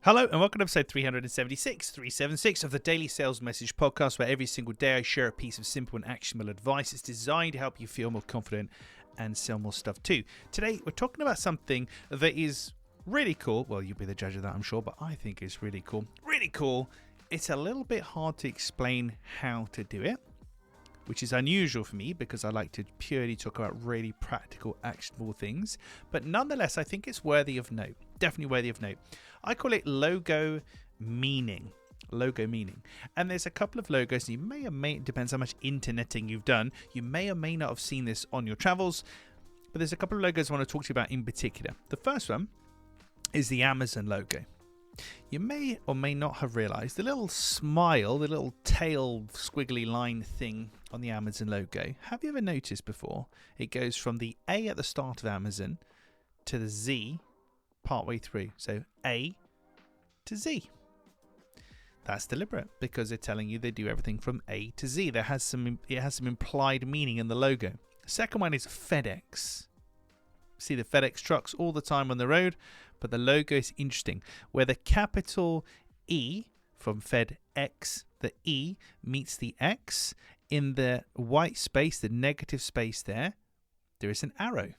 Hello and welcome to episode 376 of the Daily Sales Message Podcast, where every single day I share a piece of simple and actionable advice. It's designed to help you feel more confident and sell more stuff too. Today we're talking about something that is really cool. Well, you'll be the judge of that, I'm sure, but I think it's really cool. Really cool. It's a little bit hard to explain how to do it, which is unusual for me because I like to purely talk about really practical, actionable things. But nonetheless, I think it's worthy of note. Definitely worthy of note. I call it logo meaning. Logo meaning. And there's a couple of logos. You may or may, depends how much interneting you've done. You may or may not have seen this on your travels. But there's a couple of logos I want to talk to you about in particular. The first one is the Amazon logo. You may or may not have realized the little smile, the little tail squiggly line thing on the Amazon logo. Have you ever noticed before? It goes from the A at the start of Amazon to the Z partway through. So A to Z. That's deliberate because they're telling you they do everything from A to Z. It has some implied meaning in the logo. The second one is FedEx. See the FedEx trucks all the time on the road, but the logo is interesting. Where the capital E from FedEx, the E meets the X, in the white space, the negative space there is an arrow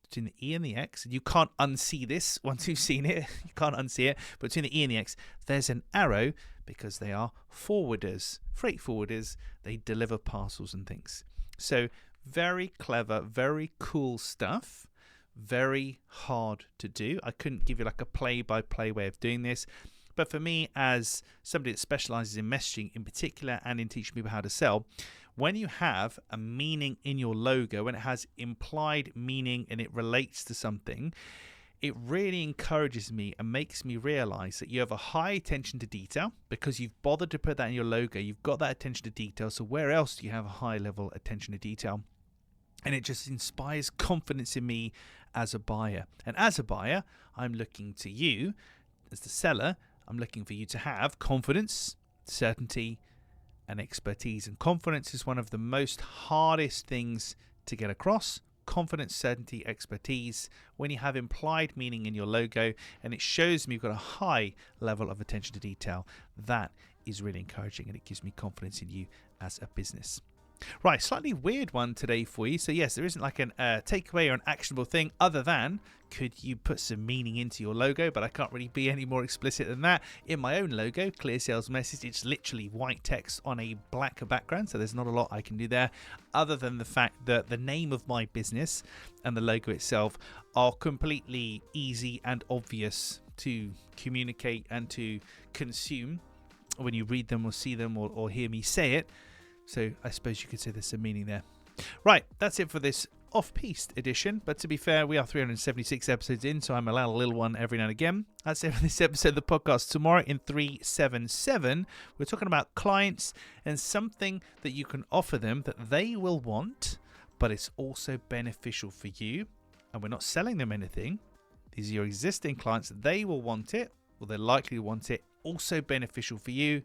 between the E and the X. You can't unsee this once you've seen it. You can't unsee it. But between the E and the X, there's an arrow because they are forwarders, freight forwarders. They deliver parcels and things. So very clever, very cool stuff. Very hard to do. I couldn't give you like a play-by-play way of doing this. But for me, as somebody that specializes in messaging in particular and in teaching people how to sell, when you have a meaning in your logo, when it has implied meaning and it relates to something, it really encourages me and makes me realize that you have a high attention to detail because you've bothered to put that in your logo. You've got that attention to detail. So where else do you have a high level attention to detail? And it just inspires confidence in me as a buyer. And as a buyer, I'm looking to you, as the seller, I'm looking for you to have confidence, certainty, and expertise. And confidence is one of the most hardest things to get across. Confidence, certainty, expertise. When you have implied meaning in your logo and it shows me you've got a high level of attention to detail, that is really encouraging and it gives me confidence in you as a business. Right, slightly weird one today for you. So yes, there isn't like an takeaway or an actionable thing other than could you put some meaning into your logo, but I can't really be any more explicit than that. In my own logo, Clear Sales Message, it's literally white text on a black background, so there's not a lot I can do there other than the fact that the name of my business and the logo itself are completely easy and obvious to communicate and to consume when you read them or see them or hear me say it. So I suppose you could say there's some meaning there. Right, that's it for this off-piste edition. But to be fair, we are 376 episodes in, so I'm allowed a little one every now and again. That's it for this episode of the podcast. Tomorrow in 377, we're talking about clients and something that you can offer them that they will want, but it's also beneficial for you. And we're not selling them anything. These are your existing clients. They will want it, or they're likely to want it. Also beneficial for you.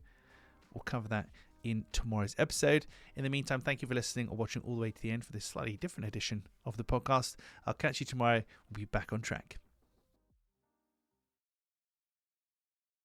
We'll cover that in tomorrow's episode. In the meantime, thank you for listening or watching all the way to the end for this slightly different edition of the podcast. I'll catch you tomorrow. We'll be back on track.